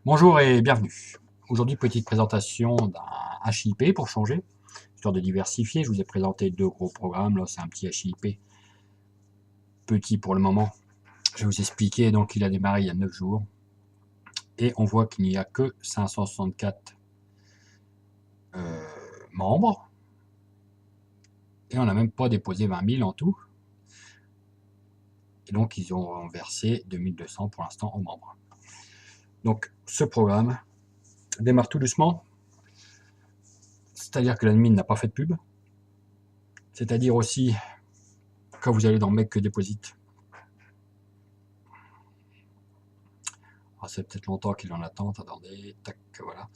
Bonjour et bienvenue. Aujourd'hui, petite présentation d'un HIP pour changer, histoire de diversifier. Je vous ai présenté deux gros programmes. Là, c'est un petit HIP, petit pour le moment. Je vais vous expliquer. Donc, il a démarré il y a 9 jours. Et on voit qu'il n'y a que 564 membres. Et on n'a même pas déposé 20 000 en tout. Et donc, ils ont versé 2200 pour l'instant aux membres. Donc, ce programme démarre tout doucement. C'est-à-dire que l'admin n'a pas fait de pub. C'est-à-dire aussi, quand vous allez dans Make Deposit, c'est peut-être longtemps qu'il en attend, attendez, tac, voilà.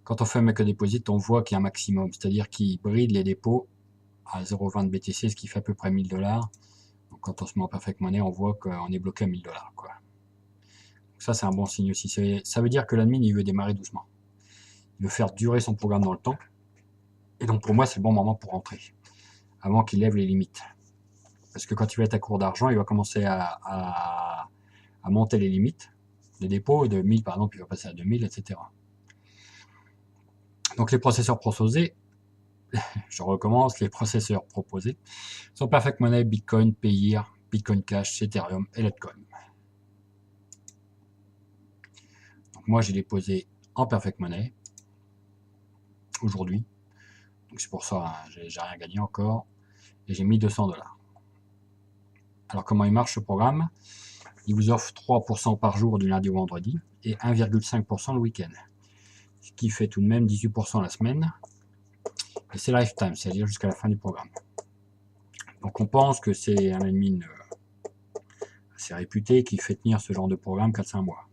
Quand on fait un Make Deposit, on voit qu'il y a un maximum, c'est-à-dire qu'il bride les dépôts à 0,20 BTC, ce qui fait à peu près 1000 $. Donc quand on se met en Perfect Money, on voit qu'on est bloqué à 1000 $. Quoi. Donc ça, c'est un bon signe aussi. Ça veut dire que l'admin, il veut démarrer doucement. Il veut faire durer son programme dans le temps. Et donc pour moi, c'est le bon moment pour rentrer, avant qu'il lève les limites. Parce que quand il va être à court d'argent, il va commencer à monter les limites de dépôt, de 1000 par exemple, il va passer à 2000, etc. Donc les processeurs proposés, je recommence, les processeurs proposés sont Perfect Money, Bitcoin, Payeer, Bitcoin Cash, Ethereum et Litecoin. Donc moi j'ai déposé en Perfect Money aujourd'hui, donc c'est pour ça hein, j'ai rien gagné encore, et j'ai mis 200 $. Alors comment il marche ce programme? Il vous offre 3% par jour du lundi au vendredi et 1,5% le week-end, ce qui fait tout de même 18% la semaine, et c'est lifetime, c'est-à-dire jusqu'à la fin du programme. Donc on pense que c'est un admin assez réputé qui fait tenir ce genre de programme 4-5 mois.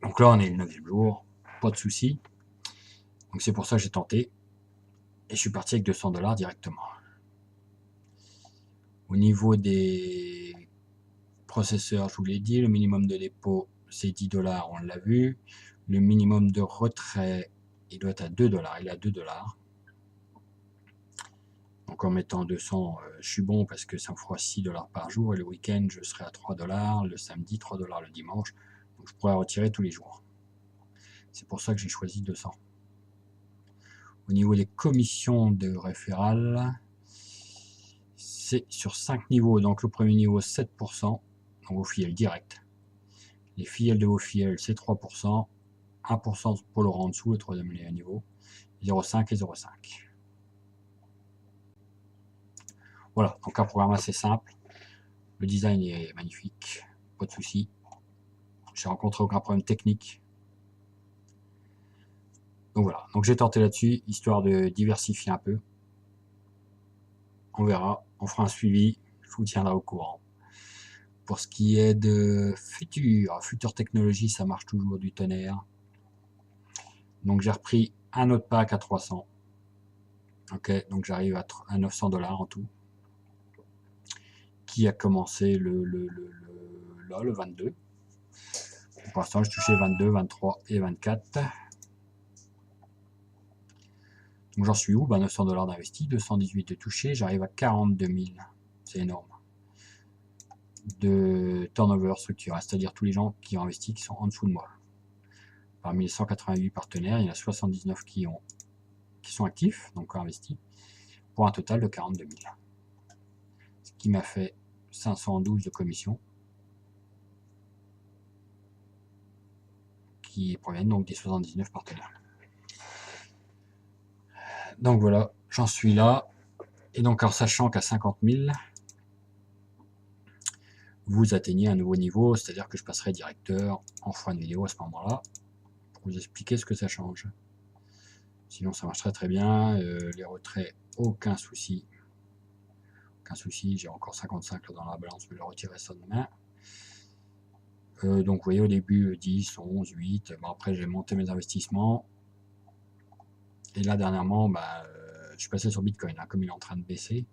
Donc là on est le 9e jour, pas de souci. Donc c'est pour ça que j'ai tenté, et je suis parti avec 200 $ directement. Au niveau des processeurs, je vous l'ai dit, le minimum de dépôt c'est 10 $, on l'a vu. Le minimum de retrait, il doit être à 2 $, il est à 2 $. Donc en mettant 200, je suis bon parce que ça me fera 6 $ par jour, et le week-end je serai à 3 $, le samedi 3 $ le dimanche, donc je pourrais retirer tous les jours. C'est pour ça que j'ai choisi 200. Au niveau des commissions de référales, c'est sur 5 niveaux. Donc le premier niveau 7%, donc vos filleuls direct. Les filleuls de vos filleuls c'est 3%, 1% pour le en dessous, le troisième niveau, 0,5 et 0,5. Voilà, donc un programme assez simple. Le design est magnifique, pas de souci. J'ai rencontré aucun problème technique. Donc voilà, donc j'ai tenté là-dessus, histoire de diversifier un peu. On verra, on fera un suivi, je vous tiendrai au courant. Pour ce qui est de Future Technologies, ça marche toujours du tonnerre. Donc j'ai repris un autre pack à 300. Ok, donc j'arrive à 900 $ en tout. Qui a commencé le 22. Pour l'instant, j'ai touché 22, 23 et 24. Donc j'en suis où? 900 $ d'investi, 218 de touché, j'arrive à 42 000. C'est énorme. De turnover structurel, c'est-à-dire tous les gens qui ont investi qui sont en dessous de moi. Parmi les 188 partenaires, il y en a 79 qui sont actifs, donc investis, pour un total de 42 000. Ce qui m'a fait 512 de commission, qui proviennent donc des 79 partenaires. Donc voilà, j'en suis là. Et donc en sachant qu'à 50 000, vous atteignez un nouveau niveau, c'est-à-dire que je passerai directeur en fin de vidéo à ce moment-là, pour vous expliquer ce que ça change. Sinon ça marche très très bien, les retraits, aucun souci. Aucun souci, j'ai encore 55 là dans la balance, mais je retirerai ça demain. Donc vous voyez au début 10, 11, 8, bon, après j'ai monté mes investissements. Et là dernièrement, je suis passé sur Bitcoin, là, comme il est en train de baisser.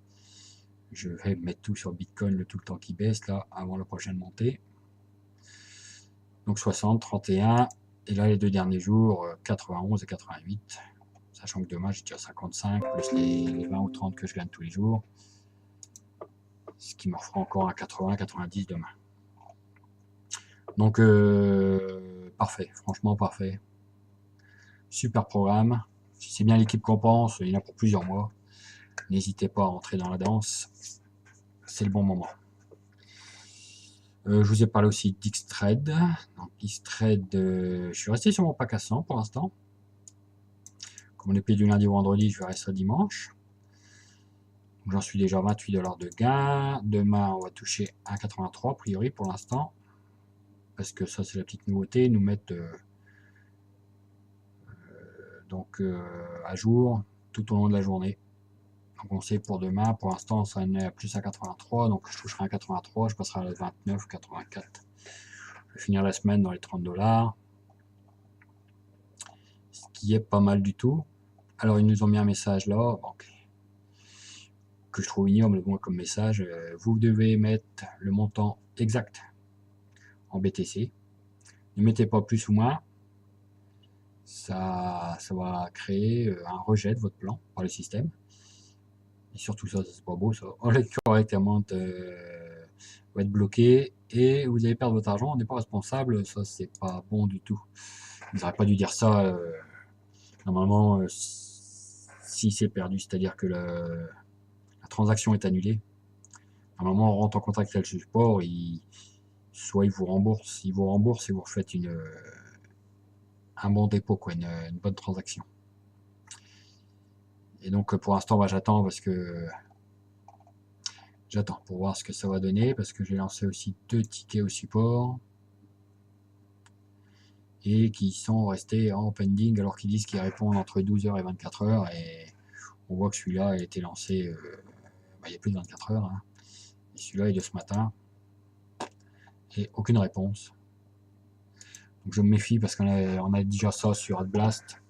Je vais mettre tout sur Bitcoin le tout le temps qui baisse là, avant la prochaine montée. Donc 60, 31, et là les deux derniers jours, 91 et 88. Sachant que demain j'ai déjà 55, plus les 20 ou 30 que je gagne tous les jours. Ce qui me fera encore un 80, 90 demain. Donc parfait, franchement parfait. Super programme. Si c'est bien l'équipe qu'on pense, il y en a pour plusieurs mois. N'hésitez pas à entrer dans la danse. C'est le bon moment. Je vous ai parlé aussi d'Xtrade. Donc Xtrade, je suis resté sur mon pack à 100 pour l'instant. Comme on est payé du lundi au vendredi, je vais rester dimanche. J'en suis déjà à 28 $ de gain. Demain, on va toucher 1,83 a priori pour l'instant. Parce que ça, c'est la petite nouveauté. Ils nous mettent à jour tout au long de la journée. Donc on sait pour demain, pour l'instant, ça en est à plus à 83. Donc je toucherai 1,83. Je passerai à 29,84. Je vais finir la semaine dans les 30 $. Ce qui est pas mal du tout. Alors ils nous ont mis un message là. Donc, que je trouve ignoble comme message, vous devez mettre le montant exact en BTC. Ne mettez pas plus ou moins. Ça va créer un rejet de votre plan par le système. Et surtout ça, c'est pas beau ça. On l'a correctement va être bloqué et vous allez perdre votre argent. On n'est pas responsable, ça c'est pas bon du tout. Ils n'auraient pas dû dire ça. Normalement, si c'est perdu, c'est-à-dire que la transaction est annulée. Normalement, on rentre en contact avec le support, soit ils vous remboursent, et vous refaites un bon dépôt, quoi, une bonne transaction. Et donc pour l'instant, j'attends parce que j'attends pour voir ce que ça va donner, parce que j'ai lancé aussi 2 tickets au support et qui sont restés en pending alors qu'ils disent qu'ils répondent entre 12 h et 24 h, et on voit que celui-là a été lancé il y a plus de 24 heures. Hein. Et celui-là est de ce matin. Et aucune réponse. Donc je me méfie parce qu'on a déjà ça sur AdBlast.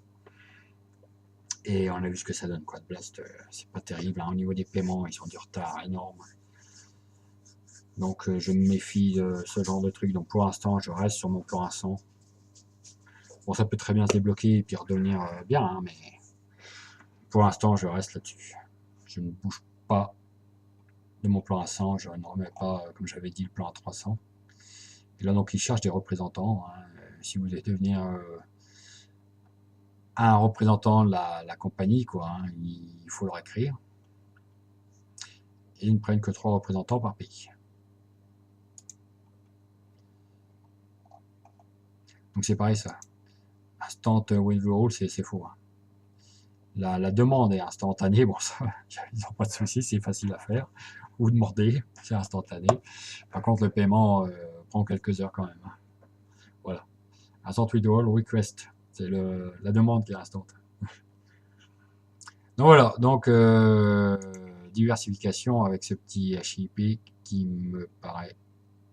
Et on a vu ce que ça donne. Quoi. AdBlast, c'est pas terrible. Hein. Au niveau des paiements, ils sont du retard énorme. Donc je me méfie de ce genre de truc. Donc pour l'instant, je reste sur mon plan à 100. Bon, ça peut très bien se débloquer et puis redevenir bien. Hein, mais pour l'instant, je reste là-dessus. Je ne bouge pas de mon plan à 100. Je ne remets pas, comme j'avais dit, le plan à 300. Et là, donc, ils cherchent des représentants. Hein. Si vous êtes devenir un représentant de la compagnie, quoi, hein, il faut leur écrire. Et ils ne prennent que 3 représentants par pays. Donc c'est pareil ça. Instant withdrawal, c'est faux. Hein. La demande est instantanée. Bon, ça, ils n'ont pas de souci, c'est facile à faire. Vous demandez, c'est instantané. Par contre, le paiement prend quelques heures quand même. Hein. Voilà. Instant withdrawal request. C'est la demande qui est instante. Donc voilà, donc diversification avec ce petit HIP qui me paraît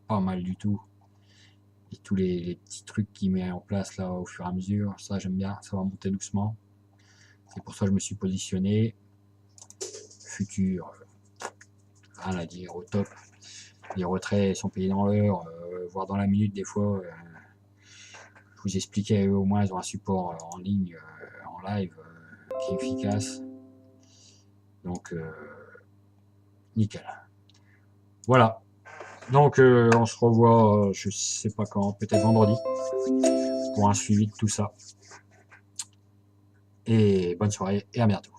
pas mal du tout. Et tous les petits trucs qu'il met en place là au fur et à mesure, ça j'aime bien, ça va monter doucement. C'est pour ça que je me suis positionné. Futur, rien à dire, au top. Les retraits sont payés dans l'heure, voire dans la minute des fois. Je vous expliquais, eux au moins ils ont un support en ligne, en live, qui est efficace. Donc nickel. Voilà. Donc on se revoit, je sais pas quand, peut-être vendredi, pour un suivi de tout ça. Et bonne soirée et à bientôt.